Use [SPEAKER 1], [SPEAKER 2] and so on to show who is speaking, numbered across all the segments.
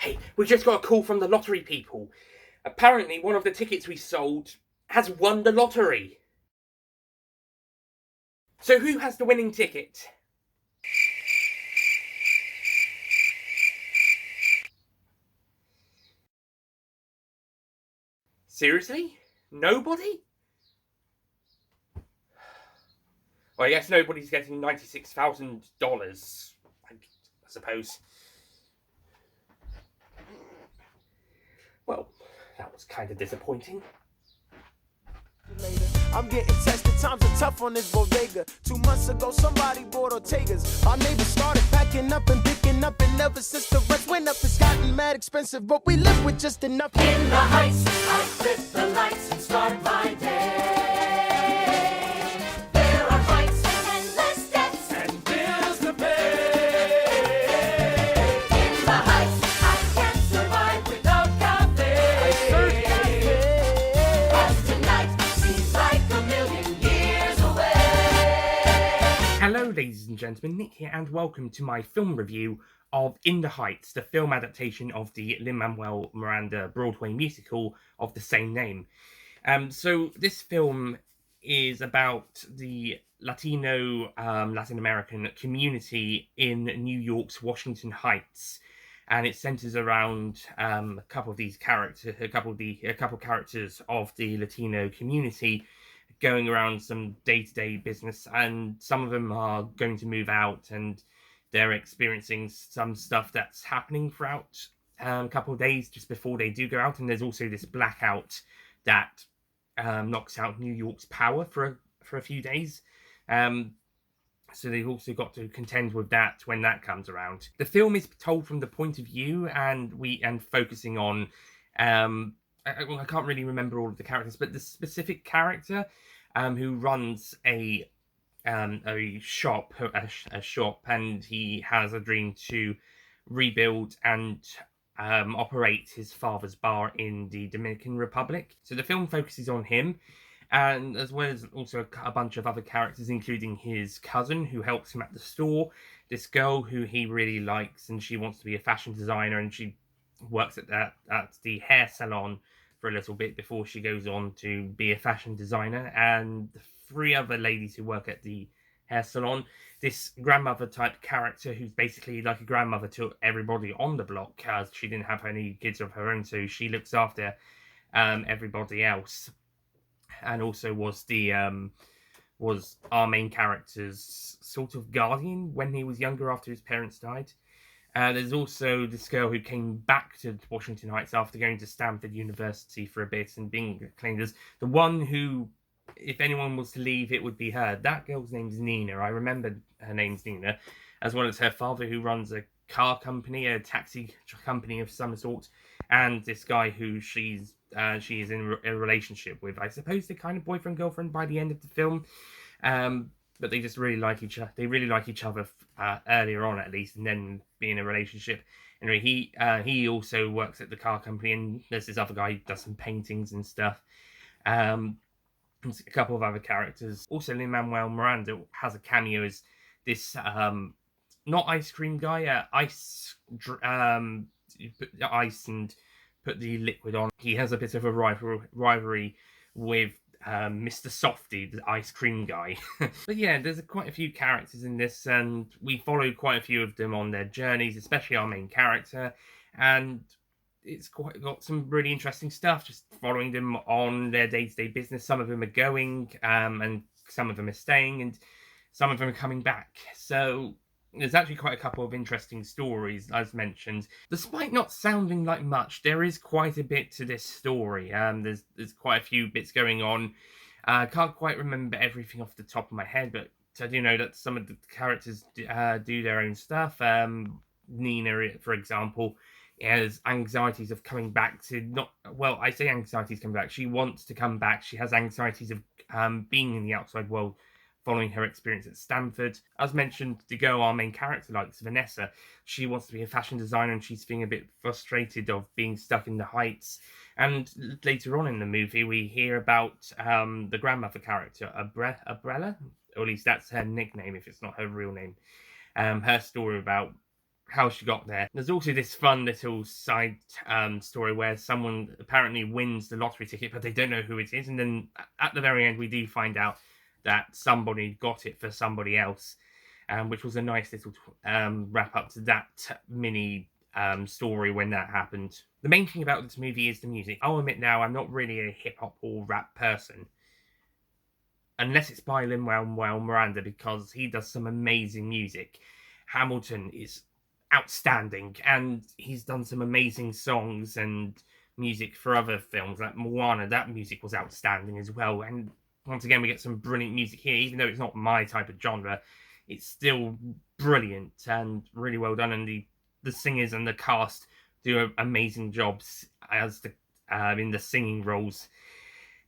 [SPEAKER 1] Hey, we just got a call from the lottery people. Apparently, one of the tickets we sold has won the lottery. So, who has the winning ticket? Seriously? Nobody? Well, I guess nobody's getting $96,000, I suppose. Well, that was kind of disappointing.
[SPEAKER 2] I'm getting tested, times are tough on this bodega. 2 months ago, somebody bought Ortega's. Our neighbors started packing up and picking up, and ever since the rent went up, it's gotten mad expensive, but we live with just enough.
[SPEAKER 3] In the heights, I flip the lights and start my day. There are fights and endless debts
[SPEAKER 2] And bills to pay.
[SPEAKER 3] in the heights. I can't survive without cafe. And tonight seems like a million years away.
[SPEAKER 1] Hello, ladies and gentlemen, Nick here, and welcome to my film review of In the Heights, the film adaptation of the Lin-Manuel Miranda Broadway musical of the same name. So this film is about the Latino, Latin American community in New York's Washington Heights, and it centers around a couple of characters of the Latino community going around some day-to-day business, and some of them are going to move out, and they're experiencing some stuff that's happening throughout a couple of days just before they do go out. And there's also this blackout that knocks out New York's power for a few days. So they've also got to contend with that when that comes around. The film is told from the point of view and focusing on I can't really remember all of the characters, but the specific character who runs a shop, and he has a dream to rebuild and operate his father's bar in the Dominican Republic. So the film focuses on him, and as well as also a bunch of other characters, including his cousin who helps him at the store, this girl who he really likes, and she wants to be a fashion designer, and she works at the hair salon for a little bit before she goes on to be a fashion designer, and the 3 other ladies who work at the hair salon. This grandmother type character who's basically like a grandmother to everybody on the block, as she didn't have any kids of her own, so she looks after everybody else, and also was our main character's sort of guardian when he was younger after his parents died. There's also this girl who came back to Washington Heights after going to Stanford University for a bit and being claimed as the one who, if anyone was to leave, it would be her. That girl's name's Nina. I remember her name's Nina, as well as her father, who runs a car company, a taxi company of some sort, and this guy who she is in a relationship with. I suppose they're kind of boyfriend girlfriend by the end of the film. But they just really like each other. They really like each other earlier on, at least, and then be in a relationship. Anyway, he also works at the car company, and there's this other guy who does some paintings and stuff. There's a couple of other characters. Also, Lin-Manuel Miranda has a cameo as this not ice cream guy, you put the ice and put the liquid on. He has a bit of a rivalry with Mr. Softy, the ice cream guy. But yeah, there's quite a few characters in this, and we follow quite a few of them on their journeys, especially our main character, and it's got some really interesting stuff, just following them on their day-to-day business. Some of them are going, and some of them are staying, and some of them are coming back. So there's actually quite a couple of interesting stories, as mentioned. Despite not sounding like much, there is quite a bit to this story. There's quite a few bits going on. I can't quite remember everything off the top of my head, but I do know that some of the characters do their own stuff. Nina, for example, has anxieties of coming back to I say anxieties coming back. She wants to come back. She has anxieties of being in the outside world following her experience at Stanford. As mentioned, the girl our main character likes, Vanessa, she wants to be a fashion designer, and she's feeling a bit frustrated of being stuck in the Heights. And later on in the movie, we hear about the grandmother character, Abrella, or at least that's her nickname if it's not her real name. Her story about how she got there. There's also this fun little side story where someone apparently wins the lottery ticket, but they don't know who it is. And then at the very end, we do find out that somebody got it for somebody else, which was a nice little wrap up to that mini story when that happened. The main thing about this movie is the music. I'll admit now, I'm not really a hip hop or rap person, unless it's by Lin-Manuel Miranda, because he does some amazing music. Hamilton is outstanding, and he's done some amazing songs and music for other films like Moana. That music was outstanding as well, and once again we get some brilliant music here. Even though it's not my type of genre, it's still brilliant and really well done, and the singers and the cast do amazing jobs as the in the singing roles,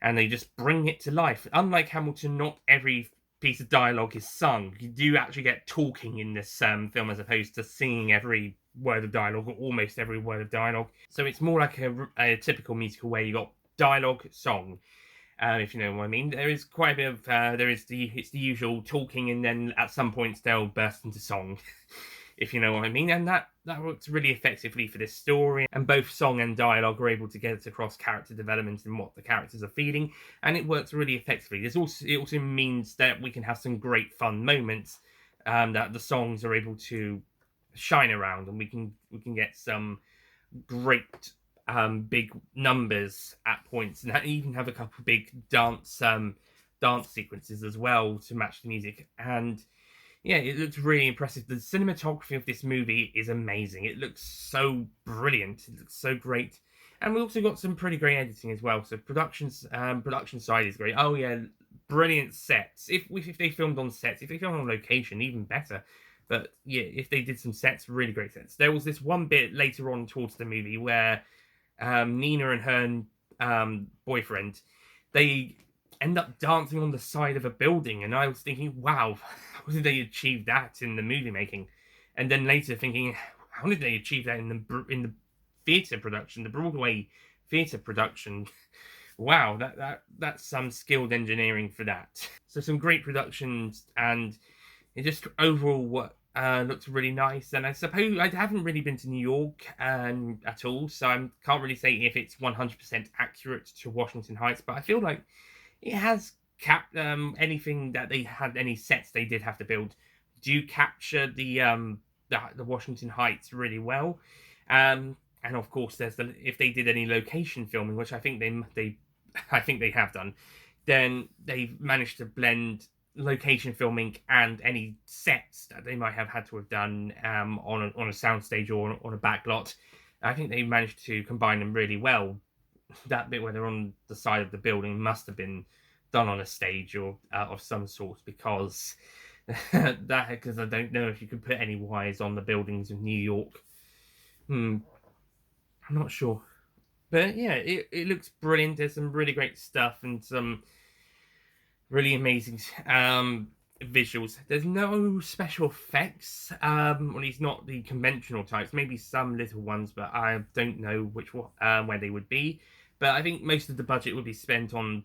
[SPEAKER 1] and they just bring it to life. Unlike Hamilton, not every piece of dialogue is sung. You do actually get talking in this film as opposed to singing every word of dialogue, or almost every word of dialogue. So it's more like a typical musical where you got dialogue, song. If you know what I mean. There is quite a bit of it's the usual talking, and then at some points they'll burst into song. If you know what I mean. And that works really effectively for this story, and both song and dialogue are able to get across character development and what the characters are feeling, and it works really effectively. It also means that we can have some great fun moments that the songs are able to shine around, and we can get some great big numbers at points, and even have a couple of big dance sequences as well to match the music. And yeah, it looks really impressive. The cinematography of this movie is amazing. It looks so brilliant. It looks so great. And we also got some pretty great editing as well. So production side is great. Oh yeah, brilliant sets. If they filmed on sets, if they filmed on location, even better. But yeah, if they did some sets, really great sets. There was this one bit later on towards the movie where Nina and her boyfriend, they end up dancing on the side of a building, and I was thinking, wow, how did they achieve that in the movie making? And then later thinking, how did they achieve that in the theatre production, the Broadway theatre production? Wow, that's some skilled engineering for that. So some great productions, and it just overall looks really nice. And I suppose I haven't really been to New York at all, so I can't really say if it's 100% accurate to Washington Heights, but I feel like it has capped anything that they had, any sets they did have to build, do capture the Washington Heights really well. And of course, there's if they did any location filming, which I think they have done, then they've managed to blend location filming and any sets that they might have had to have done on a soundstage or on a backlot. I think they managed to combine them really well. That bit where they're on the side of the building must have been done on a stage or of some sort, because I don't know if you could put any wires on the buildings of New York. I'm not sure, but yeah, it looks brilliant. There's some really great stuff and some really amazing visuals. There's no special effects, at least not the conventional types. Maybe some little ones, but I don't know which one, where they would be. But I think most of the budget would be spent on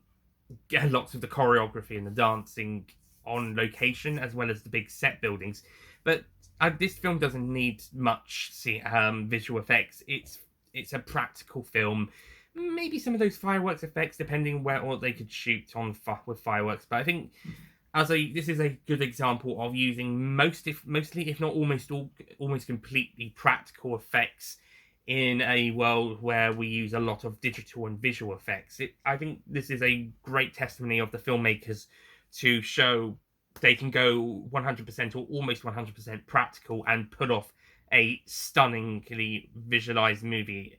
[SPEAKER 1] lots of the choreography and the dancing on location, as well as the big set buildings. But this film doesn't need much visual effects. It's a practical film. Maybe some of those fireworks effects, depending where or they could shoot on with fireworks. But I think this is a good example of using mostly, if not almost completely practical effects in a world where we use a lot of digital and visual effects. I think this is a great testimony of the filmmakers to show they can go 100% or almost 100% practical and put off a stunningly visualized movie.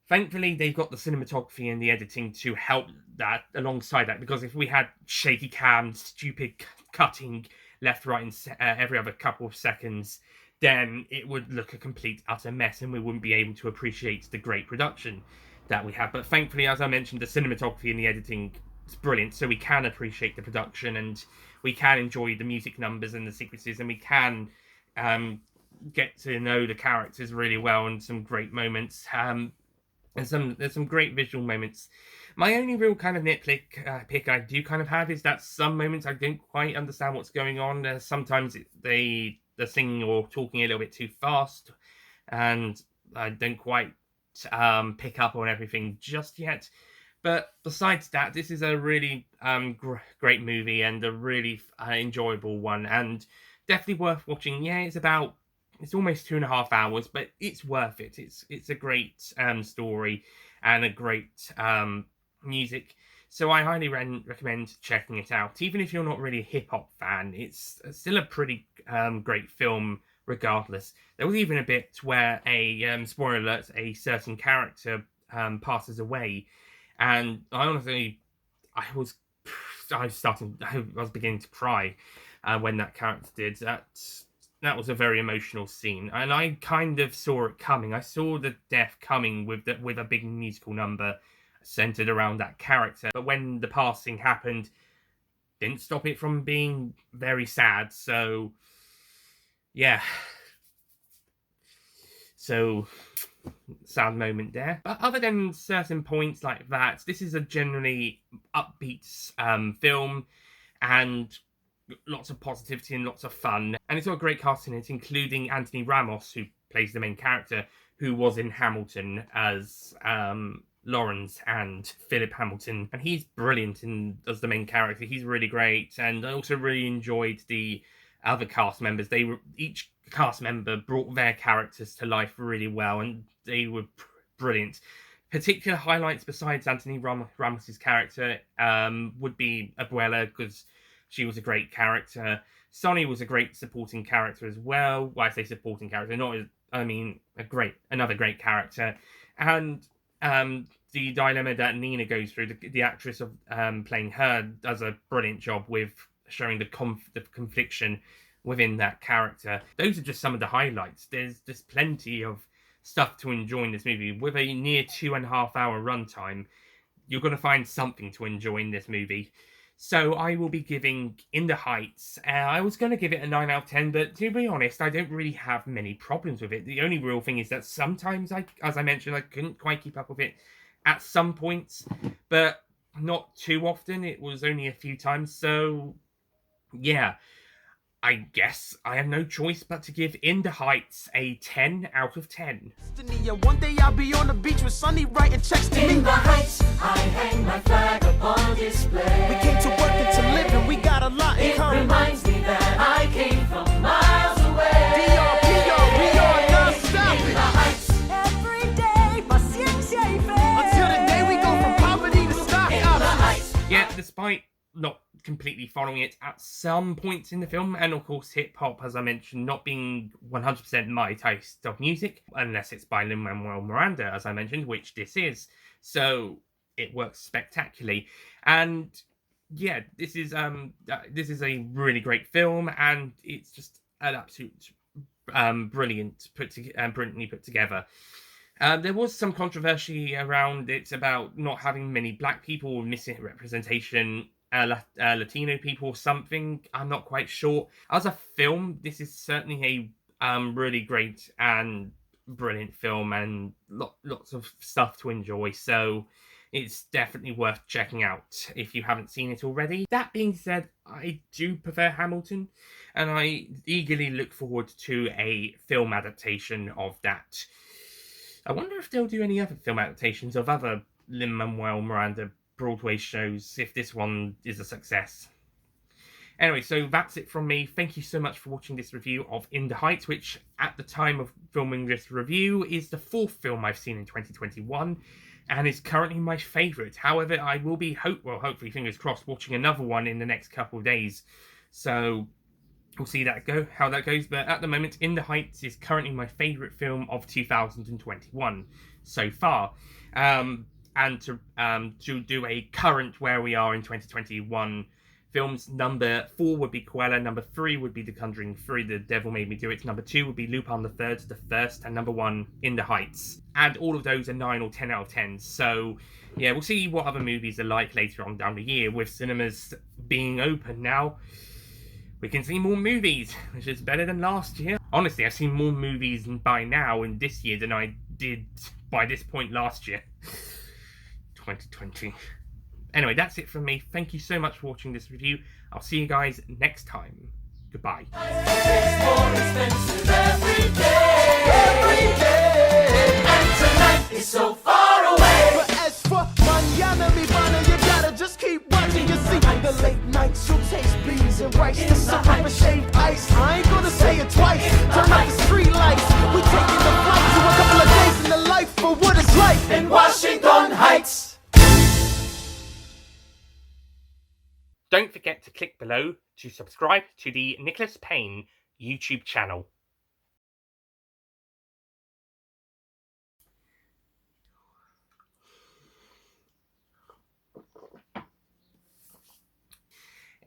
[SPEAKER 1] Thankfully, they've got the cinematography and the editing to help that alongside that, because if we had shaky cams, stupid cutting left, right, and every other couple of seconds, then it would look a complete utter mess and we wouldn't be able to appreciate the great production that we have. But thankfully, as I mentioned, the cinematography and the editing is brilliant, so we can appreciate the production and we can enjoy the music numbers and the sequences, and we can get to know the characters really well, and some great moments. There's some great visual moments. My only real kind of nitpick pick I do kind of have is that some moments I don't quite understand what's going on. Sometimes they the singing or talking a little bit too fast, and I don't quite pick up on everything just yet. But besides that, this is a really great movie and a really enjoyable one, and definitely worth watching. Yeah, it's almost 2.5 hours, but it's worth it. It's a great story and a great music. So I highly recommend checking it out. Even if you're not really a hip hop fan, it's still a pretty great film regardless. There was even a bit where spoiler alert, a certain character passes away. And I honestly, I was beginning to cry when that character did. That was a very emotional scene, and I kind of saw it coming. I saw the death coming with a big musical number centered around that character. But when the passing happened, didn't stop it from being very sad. So, yeah. So, sad moment there. But other than certain points like that, this is a generally upbeat film, and lots of positivity and lots of fun. And it's got a great cast in it, including Anthony Ramos, who plays the main character, who was in Hamilton as Lawrence and Philip Hamilton. And he's brilliant as the main character. He's really great. And I also really enjoyed the other cast members. Each cast member brought their characters to life really well, and they were brilliant. Particular highlights besides Anthony Ramos's character would be Abuela, because she was a great character. Sonny was a great supporting character as well. Well, I say supporting character, another great character. And the dilemma that Nina goes through, the actress of playing her, does a brilliant job with showing the confliction within that character. Those are just some of the highlights. There's plenty of stuff to enjoy in this movie. With a near 2.5 hour runtime, you're going to find something to enjoy in this movie. So I will be giving In the Heights, I was going to give it a 9 out of 10, but to be honest, I don't really have many problems with it. The only real thing is that sometimes, as I mentioned, I couldn't quite keep up with it at some points, but not too often. It was only a few times, so yeah. I guess I have no choice but to give In the Heights a 10 out of 10.
[SPEAKER 2] One day I'll be on the beach with Sunny writing checks to me.
[SPEAKER 3] In the heights, I hang my flag upon display.
[SPEAKER 2] We came to work and to live, and we got a lot in
[SPEAKER 3] It
[SPEAKER 2] common.
[SPEAKER 3] reminds me that I came from miles away.
[SPEAKER 2] DRPR, we are non-stop.
[SPEAKER 3] In the heights,
[SPEAKER 4] Every day, paciencia y fe.
[SPEAKER 2] Until the day we go from poverty to stock.
[SPEAKER 3] in the heights.
[SPEAKER 1] Yeah, despite not completely following it at some points in the film, and of course hip-hop, as I mentioned, not being 100% my taste of music, unless it's by Lin-Manuel Miranda, as I mentioned, which this is. So it works spectacularly. And yeah, this is a really great film, and it's just an absolute brilliantly put together. There was some controversy around it about not having many black people or missing representation, Latino people or something. I'm not quite sure. As a film, this is certainly a really great and brilliant film, and lots of stuff to enjoy. So it's definitely worth checking out if you haven't seen it already. That being said, I do prefer Hamilton, and I eagerly look forward to a film adaptation of that. I wonder if they'll do any other film adaptations of other Lin-Manuel Miranda Broadway shows, if this one is a success. Anyway, so that's it from me. Thank you so much for watching this review of In the Heights, which at the time of filming this review is the 4th film I've seen in 2021, and is currently my favourite. However, I will be, hopefully, fingers crossed, watching another one in the next couple of days. So we'll see how that goes. But at the moment, In the Heights is currently my favourite film of 2021 so far. And to do a current where we are in 2021 films, number 4 would be Cruella, number 3 would be The Conjuring 3, The Devil Made Me Do It, number 2 would be Lupin the Third, The First, and number 1, In the Heights. And all of those are 9 or 10 out of 10. So yeah, we'll see what other movies are like later on down the year. With cinemas being open now, we can see more movies, which is better than last year. Honestly, I've seen more movies by now in this year than I did by this point last year. 2020. Anyway, that's it from me. Thank you so much for watching this review. I'll see you guys next time. Goodbye.
[SPEAKER 3] It's more expensive every day. And tonight is so far away.
[SPEAKER 2] But as for mañana, mi pana, you gotta just keep watching. You see, the late nights you'll taste beans and rice. The syrup and shaved ice. I ain't gonna say it twice. Turn up the street lights. We taking the flight to a couple of days in the life for what it's like
[SPEAKER 3] In Washington Heights.
[SPEAKER 1] Don't forget to click below to subscribe to the Nicholas Payne YouTube channel.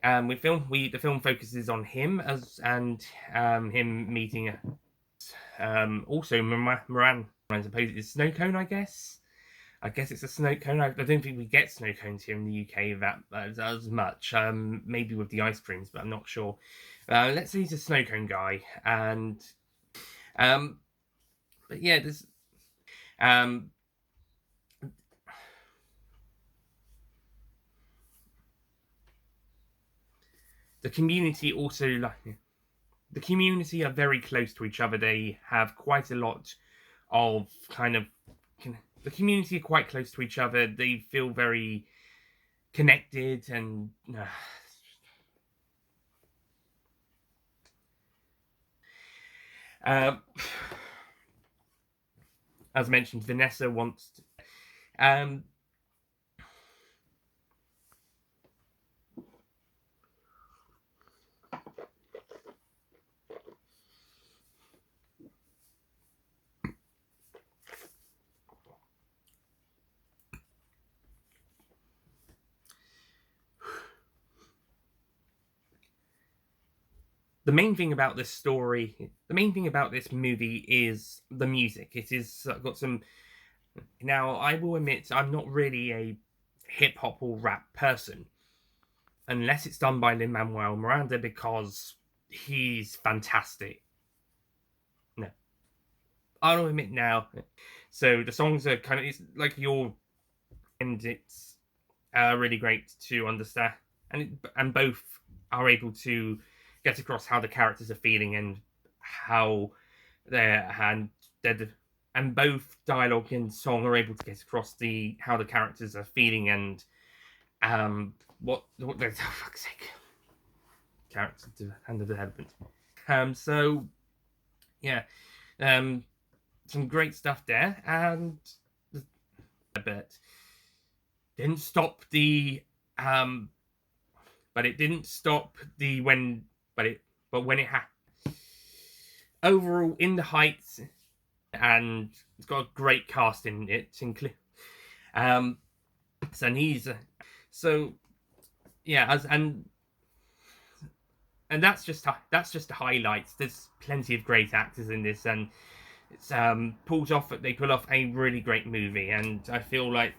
[SPEAKER 1] The film focuses on him him meeting also Miranda. I suppose it's snow cone. I guess it's a snow cone. I don't think we get snow cones here in the UK that as much. Maybe with the ice creams, but I'm not sure. Let's say he's a snow cone guy, and but yeah, there's the community also the community are very close to each other. They have quite a lot of the community are quite close to each other. They feel very connected and as mentioned, Vanessa wants to, the main thing about this movie is the music. It is got some. Now, I will admit, I'm not really a hip hop or rap person, unless it's done by Lin-Manuel Miranda, because he's fantastic. No, I'll admit now. So the songs are it's like and it's really great to understand, and both are able to get across how the characters are feeling and how and both dialogue and song are able to get across how the characters are feeling and what they're for fuck's sake, character and the development. So yeah, some great stuff there, and but didn't stop the but it didn't stop the when it happened. Overall, In the Heights, and it's got a great cast in it, and he's so yeah, and that's just the highlights. There's plenty of great actors in this, and it's they pull off a really great movie, and I feel like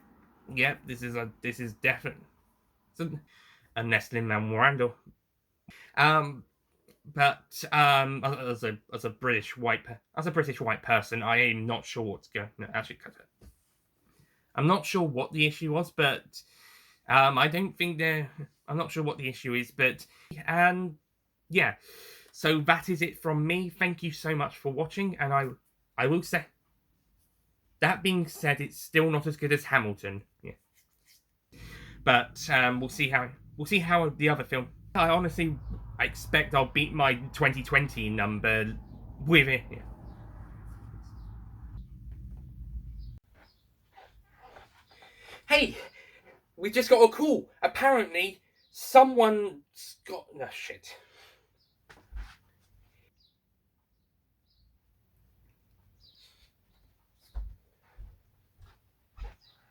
[SPEAKER 1] this is definitely unless Lin-Manuel Miranda. But as a British white person, I am not sure what's going. No, actually, I'm not sure what the issue was, but I don't think I'm not sure what the issue is, but yeah. So that is it from me. Thank you so much for watching, and I will say. That being said, it's still not as good as Hamilton. Yeah. But we'll see how the other film. I expect I'll beat my 2020 number with it. Yeah. Hey, we just got a call. Apparently, someone's got. No shit.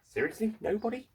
[SPEAKER 1] Seriously? Nobody?